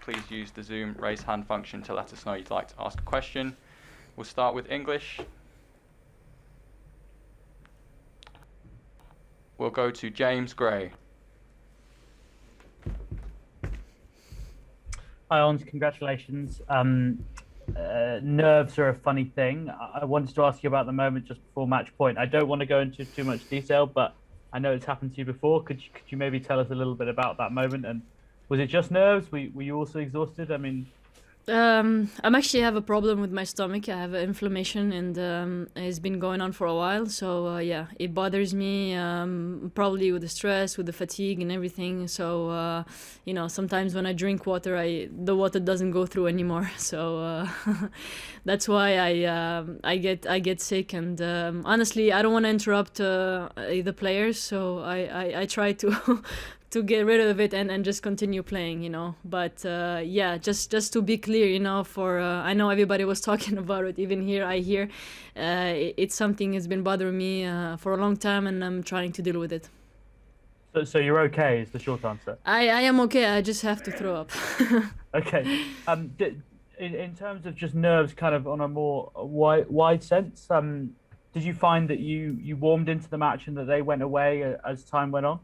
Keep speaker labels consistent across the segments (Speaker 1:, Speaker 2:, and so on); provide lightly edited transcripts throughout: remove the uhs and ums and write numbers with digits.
Speaker 1: please use the Zoom raise hand function to let us know you'd like to ask a question. We'll start with English. We'll go to James Gray.
Speaker 2: Hi, Ons. Congratulations. Nerves are a funny thing. I wanted to ask you about the moment just before match point. I don't want to go into too much detail, but I know it's happened to you before. Could you maybe tell us a little bit about that moment? And was it just nerves? Were you also exhausted? I mean,
Speaker 3: I'm actually have a problem with my stomach. I have an inflammation, and it's been going on for a while. So yeah, it bothers me. Probably with the stress, with the fatigue, and everything. So sometimes when I drink water, the water doesn't go through anymore. So that's why I get sick. And honestly, I don't want to interrupt the players. So I try to. To get rid of it and just continue playing, But yeah, just to be clear, for I know everybody was talking about it, even here I hear it's something that's been bothering me for a long time, and I'm trying to deal with it.
Speaker 2: So you're okay is the short answer.
Speaker 3: I am okay. I just have to throw up.
Speaker 2: Okay. In terms of just nerves, kind of on a more wide sense, did you find that you warmed into the match and that they went away as time went on?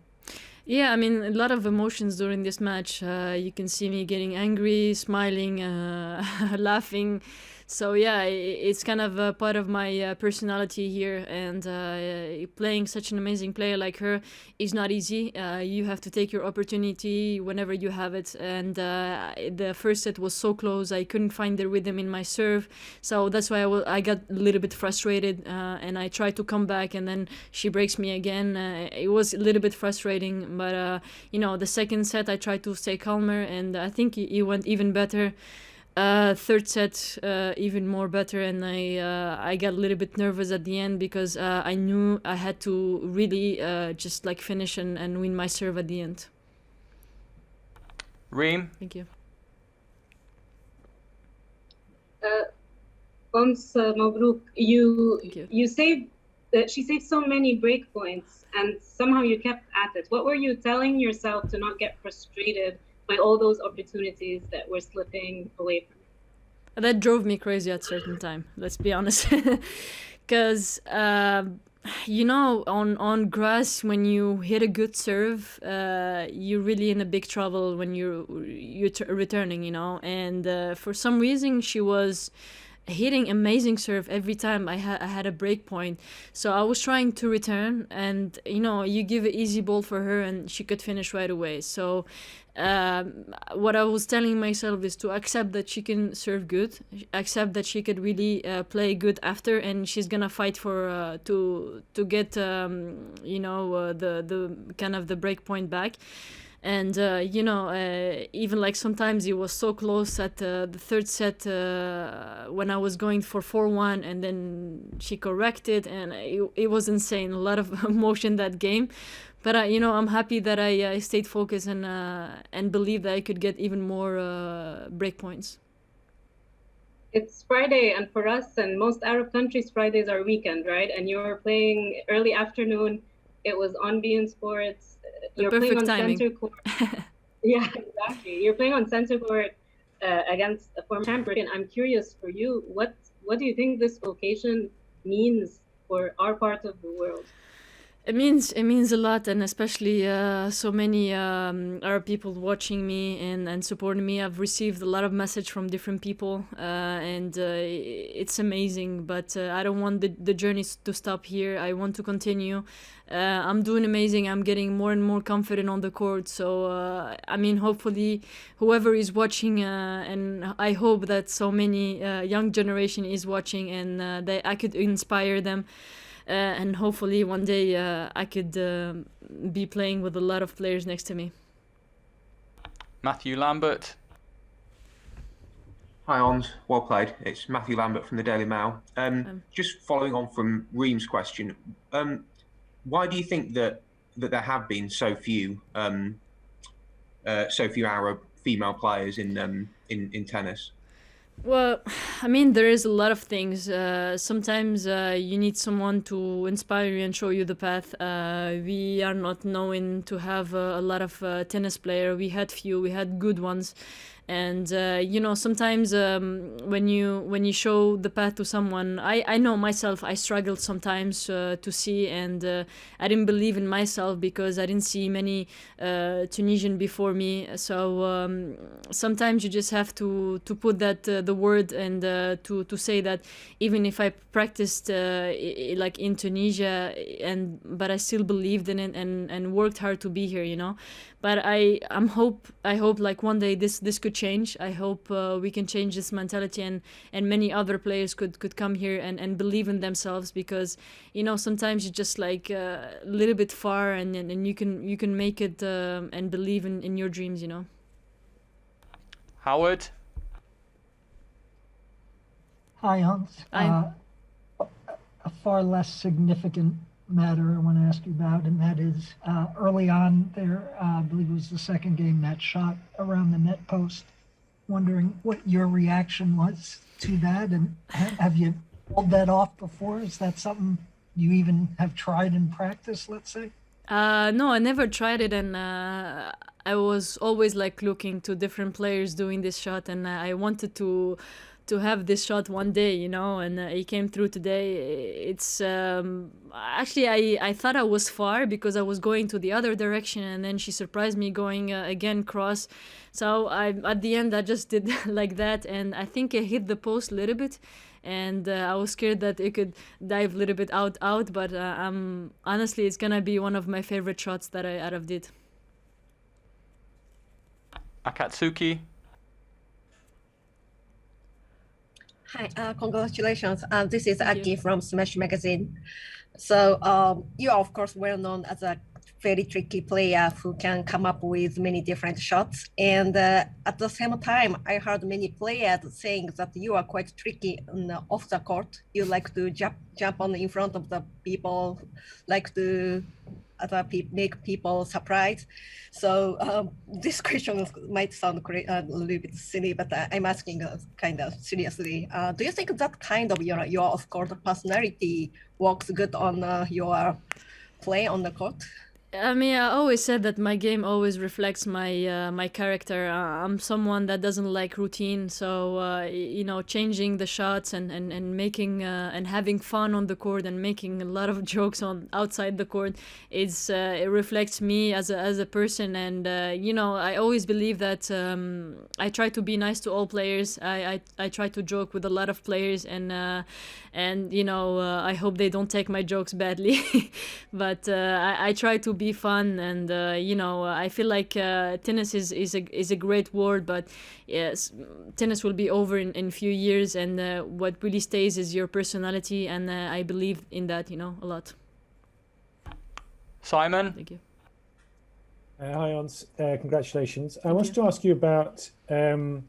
Speaker 3: Yeah, I mean, a lot of emotions during this match. You can see me getting angry, smiling, laughing. So yeah, it's kind of a part of my personality here. And playing such an amazing player like her is not easy. You have to take your opportunity whenever you have it. And the first set was so close. I couldn't find the rhythm in my serve. So that's why I got a little bit frustrated. And I tried to come back, and then she breaks me again. It was a little bit frustrating. But, the second set, I tried to stay calmer. And I think it went even better. Third set even more better, and I got a little bit nervous at the end because I knew I had to really just like finish and win my serve at the end.
Speaker 1: Reem?
Speaker 3: Thank you.
Speaker 4: Ons Mabruk, you saved she saved so many break points, and somehow you kept at it. What were you telling yourself to not get frustrated by all those opportunities that were slipping away from you?
Speaker 3: That drove me crazy at a certain time, let's be honest. Because, on grass, when you hit a good serve, you're really in a big trouble when you're returning, And for some reason, she was hitting amazing serve every time I had a break point. So I was trying to return, and you give an easy ball for her and she could finish right away. So what I was telling myself is to accept that she can serve good, accept that she could really play good after, and she's gonna fight for to get the kind of the break point back. And even like sometimes it was so close at the third set when I was going for 4-1, and then she corrected, and it was insane. A lot of emotion that game, but I'm happy that I stayed focused and believed that I could get even more break points.
Speaker 4: It's Friday, and for us and most Arab countries, Fridays are weekend, right? And you're playing early afternoon. It was on beIN Sports. You're playing on
Speaker 3: timing.
Speaker 4: center court. Yeah, exactly. You're playing on center court against a former champion. I'm curious for you, what do you think this occasion means for our part of the world?
Speaker 3: It means a lot, and especially so many Arab people watching me and supporting me. I've received a lot of message from different people, and it's amazing. But I don't want the journey to stop here. I want to continue. I'm doing amazing. I'm getting more and more confident on the court. So hopefully, whoever is watching, and I hope that so many young generation is watching, and I could inspire them. And hopefully one day I could be playing with a lot of players next to me.
Speaker 1: Matthew Lambert.
Speaker 5: Hi Ons, well played. It's Matthew Lambert from the Daily Mail. Just following on from Reem's question, why do you think that there have been so few Arab female players in tennis?
Speaker 3: Well, there is a lot of things. Sometimes you need someone to inspire you and show you the path. We are not known to have a lot of tennis players. We had few, we had good ones. And sometimes when you show the path to someone, I know myself, I struggled sometimes to see, and I didn't believe in myself because I didn't see many Tunisian before me. So sometimes you just have to put that the word, and to say that even if I practiced like in Tunisia, but I still believed in it and worked hard to be here. But I hope like one day this could change. I hope we can change this mentality, and many other players could come here and believe in themselves, because sometimes you just like a little bit far, and you can make it and believe in your dreams.
Speaker 1: Howard.
Speaker 6: Hi, Ons.
Speaker 3: Hi.
Speaker 6: A far less significant matter I want to ask you about, and that is early on there, I believe it was the second game, that shot around the net post. Wondering what your reaction was to that, and have you pulled that off before? Is that something you even have tried in practice, let's say?
Speaker 3: No, I never tried it, and I was always like looking to different players doing this shot, and I wanted to have this shot one day, and it came through today. It's actually I thought I was far because I was going to the other direction, and then she surprised me going again cross. So at the end I just did like that, and I think I hit the post a little bit, and I was scared that it could dive a little bit out, but honestly it's gonna be one of my favorite shots that I ever did.
Speaker 1: Akatsuki.
Speaker 7: Hi, congratulations. This is
Speaker 3: Thank
Speaker 7: Aki
Speaker 3: you.
Speaker 7: from Smash Magazine. So you are, of course, well known as a very tricky player who can come up with many different shots. And at the same time, I heard many players saying that you are quite tricky off the court. You like to jump on in front of the people, like to make people surprised. So this question might sound a little bit silly, but I'm asking kind of seriously. Do you think that kind of your of course personality works good on your play on the court?
Speaker 3: I mean, I always said that my game always reflects my character. I'm someone that doesn't like routine, so changing the shots and making and having fun on the court and making a lot of jokes on outside the court, it reflects me as a person. And I always believe that I try to be nice to all players. I try to joke with a lot of players, and I hope they don't take my jokes badly, but I try to be fun, and I feel like tennis is a great word, but yes, tennis will be over in few years, and what really stays is your personality, and I believe in that a lot.
Speaker 1: Simon.
Speaker 3: Thank you.
Speaker 8: Hi, Ons. Congratulations. I wanted to ask you about the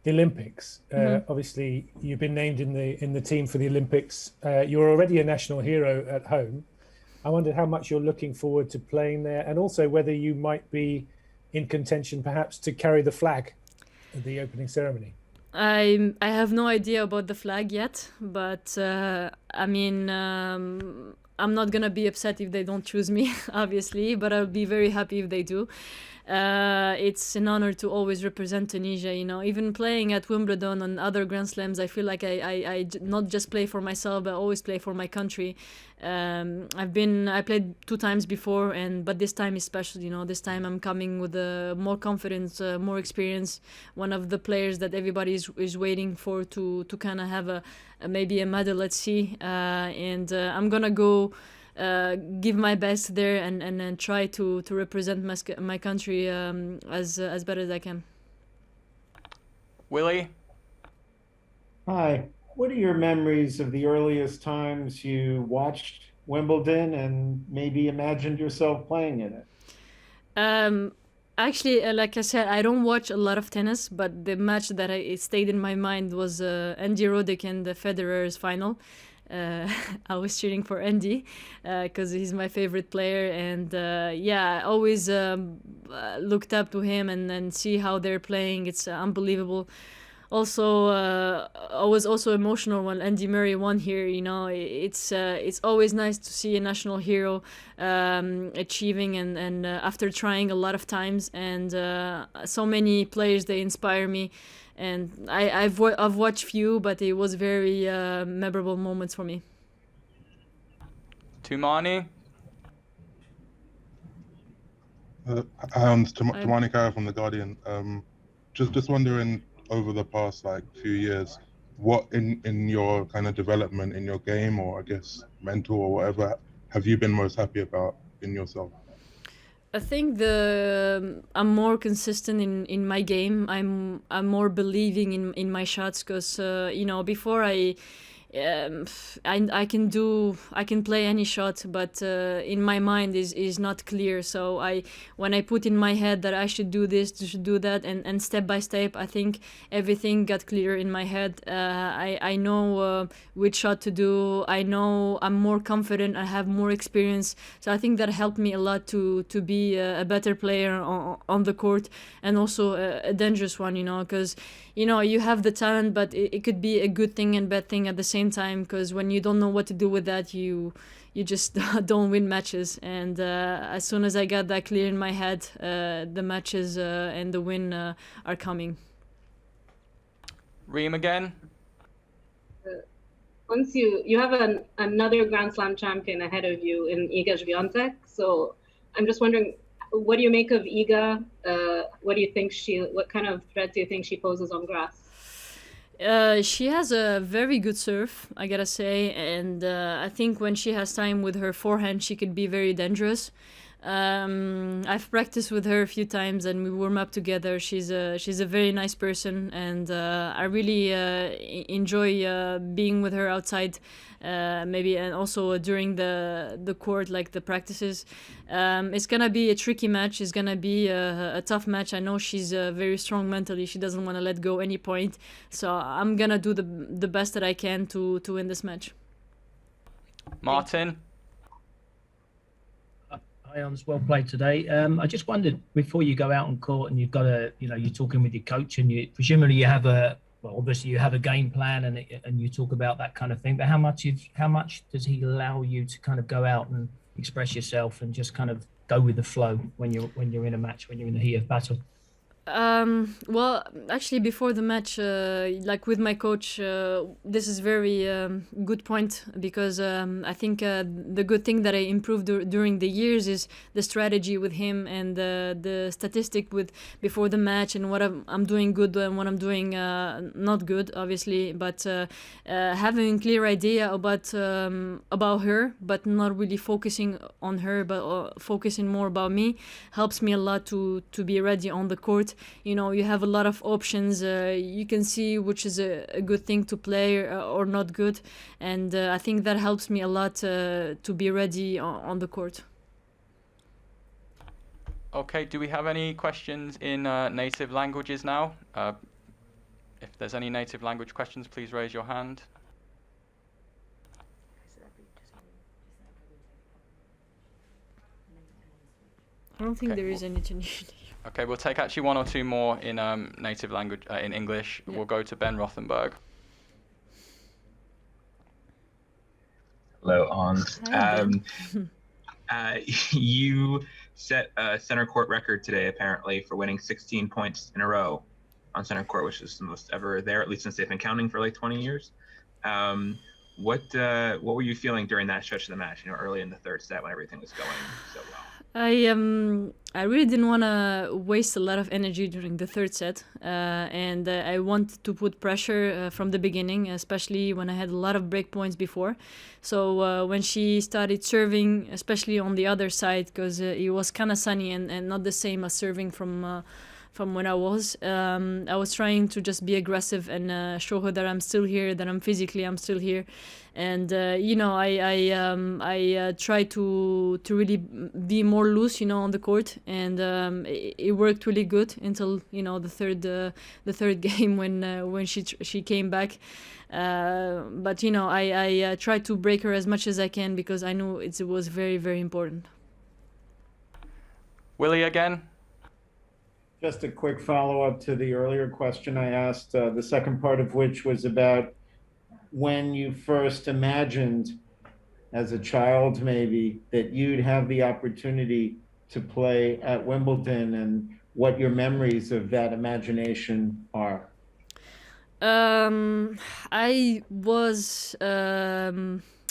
Speaker 8: Olympics. Obviously, you've been named in the team for the Olympics. You're already a national hero at home. I wondered how much you're looking forward to playing there, and also whether you might be in contention perhaps to carry the flag at the opening ceremony.
Speaker 3: I have no idea about the flag yet, but I'm not gonna be upset if they don't choose me, obviously, but I'll be very happy if they do. It's an honor to always represent Tunisia, even playing at Wimbledon and other Grand Slams. I feel like I not just play for myself, but always play for my country. I played 2 times before, but this time is special. This time I'm coming with more confidence, more experience. One of the players that everybody is waiting for to kind of have maybe a medal. Let's see, and I'm gonna go give my best there and try to represent my country as better as I can.
Speaker 1: Willie.
Speaker 9: Hi. What are your memories of the earliest times you watched Wimbledon and maybe imagined yourself playing in it?
Speaker 3: Actually, like I said, I don't watch a lot of tennis, but the match that it stayed in my mind was Andy Roddick and the Federer's final. I was cheering for Andy because he's my favorite player, and I always looked up to him and see how they're playing. It's unbelievable. also I was also emotional when Andy Murray won here. You know, it's always nice to see a national hero achieving and after trying a lot of times, and so many players, they inspire me, and I've watched few, but it was very memorable moments for me.
Speaker 1: Tumani?
Speaker 10: Tumani Kara from The Guardian. Just wondering, over the past few years, what in your kind of development in your game, or I guess mental or whatever, have you been most happy about in yourself?
Speaker 3: I think I'm more consistent in my game. I'm more believing in my shots, because before I can play any shot, but in my mind is not clear. So when I put in my head that I should do this, should do that, and step by step, I think everything got clear in my head. I know which shot to do. I know I'm more confident. I have more experience. So I think that helped me a lot to be a better player on the court, and also a dangerous one. Because you have the talent, but it could be a good thing and bad thing at the same time, because when you don't know what to do with that, you just don't win matches. And as soon as I got that clear in my head, the matches and the win are coming.
Speaker 1: Reem again.
Speaker 4: Once you have another Grand Slam champion ahead of you in Iga Świątek, so I'm just wondering, what do you make of Iga? What do you think what kind of threat do you think she poses on grass?
Speaker 3: She has a very good serve, I gotta say, and I think when she has time with her forehand, she could be very dangerous. I've practiced with her a few times, and we warm up together. She's a very nice person, and I really enjoy being with her outside, maybe, and also during the court, like the practices. It's gonna be a tricky match. It's gonna be a tough match. I know she's very strong mentally. She doesn't want to let go any point, so I'm gonna do the best that I can to win this match.
Speaker 1: Martin?
Speaker 11: Hi, Ons, well played today. I just wondered, before you go out on court and you've got you're talking with your coach, and presumably you have obviously you have a game plan, and you talk about that kind of thing. But how much does he allow you to kind of go out and express yourself and just kind of go with the flow when you're in a match, when you're in the heat of battle?
Speaker 3: Well, actually, before the match, like with my coach, this is very good point, because I think the good thing that I improved during the years is the strategy with him, and the statistic with before the match, and what I'm doing good and what I'm doing not good, obviously, but having a clear idea about her, but not really focusing on her, but focusing more about me, helps me a lot to be ready on the court. You have a lot of options. You can see which is a good thing to play or not good, and I think that helps me a lot to be ready on the court.
Speaker 1: Okay, do we have any questions in native languages now? If there's any native language questions, please raise your hand.
Speaker 3: I don't think there is any Tunisian.
Speaker 1: Okay, we'll take actually one or two more in native language, in English. Yeah. We'll go to Ben Rothenberg.
Speaker 12: Hello, Ons. You set a center court record today, apparently, for winning 16 points in a row on center court, which is the most ever there, at least since they've been counting for like 20 years. What were you feeling during that stretch of the match, early in the third set when everything was going so well?
Speaker 3: I really didn't want to waste a lot of energy during the third set, and I wanted to put pressure from the beginning, especially when I had a lot of break points before. So when she started serving, especially on the other side, because it was kind of sunny and not the same as serving from when I was trying to just be aggressive and show her that I'm still here, that I'm still here, and I try to really be more loose, on the court, and it worked really good until the third game when she came back, but I tried to break her as much as I can, because I knew it was very, very important.
Speaker 1: Willie again.
Speaker 9: Just a quick follow-up to the earlier question I asked, the second part of which was about when you first imagined as a child maybe that you'd have the opportunity to play at Wimbledon and what your memories of that imagination are.
Speaker 3: I was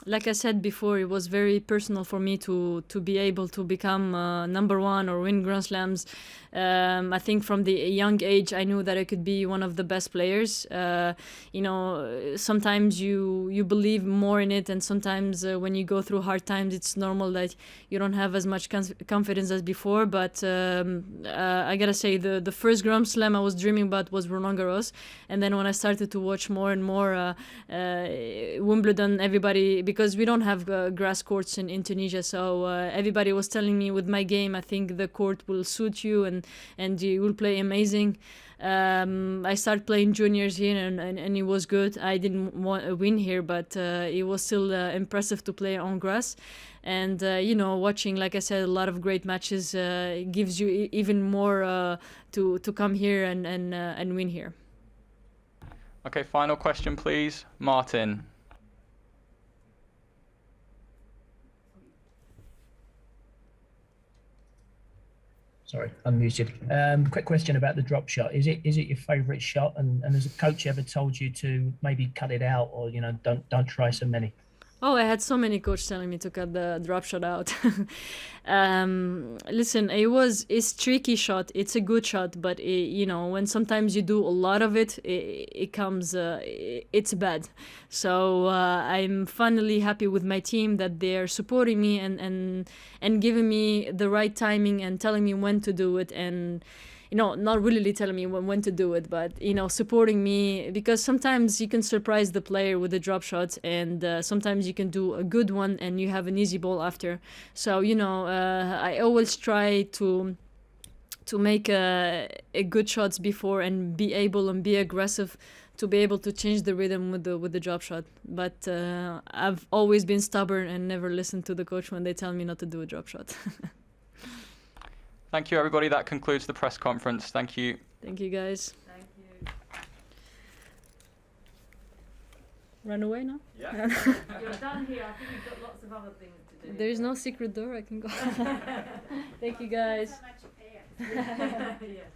Speaker 3: like I said before, it was very personal for me to be able to become number one or win Grand Slams. I think from the young age, I knew that I could be one of the best players. You know, sometimes you believe more in it, and sometimes when you go through hard times, it's normal that you don't have as much confidence as before. But I gotta say, the first Grand Slam I was dreaming about was Roland Garros, and then when I started to watch more and more Wimbledon, everybody, because we don't have grass courts in Tunisia, so everybody was telling me with my game, I think the court will suit you and you will play amazing. I started playing juniors here and it was good. I didn't win here, but it was still impressive to play on grass. And, you know, watching, like I said, a lot of great matches gives you even more to come here and win here.
Speaker 1: Okay, final question, please. Martin.
Speaker 11: Sorry, unmuted. Quick question about the drop shot. Is it your favourite shot? And has a coach ever told you to maybe cut it out, or don't try so many?
Speaker 3: Oh, I had so many coaches telling me to cut the drop shot out. Listen, it's tricky shot. It's a good shot, but when sometimes you do a lot of it, it comes, it's bad. So I'm finally happy with my team that they're supporting me and giving me the right timing and telling me when to do it, and not really telling me when to do it, but supporting me, because sometimes you can surprise the player with the drop shots, and sometimes you can do a good one and you have an easy ball after. So I always try to make a good shots before and be able and be aggressive to be able to change the rhythm with the drop shot. But I've always been stubborn and never listened to the coach when they tell me not to do a drop shot.
Speaker 1: Thank you, everybody. That concludes the press conference. Thank you.
Speaker 3: Thank you, guys.
Speaker 4: Thank you.
Speaker 3: Run away now?
Speaker 4: Yeah. You're done here. I think you've got lots of other things to do.
Speaker 3: There is no secret door. I can go. Thank you, guys.
Speaker 4: Yeah.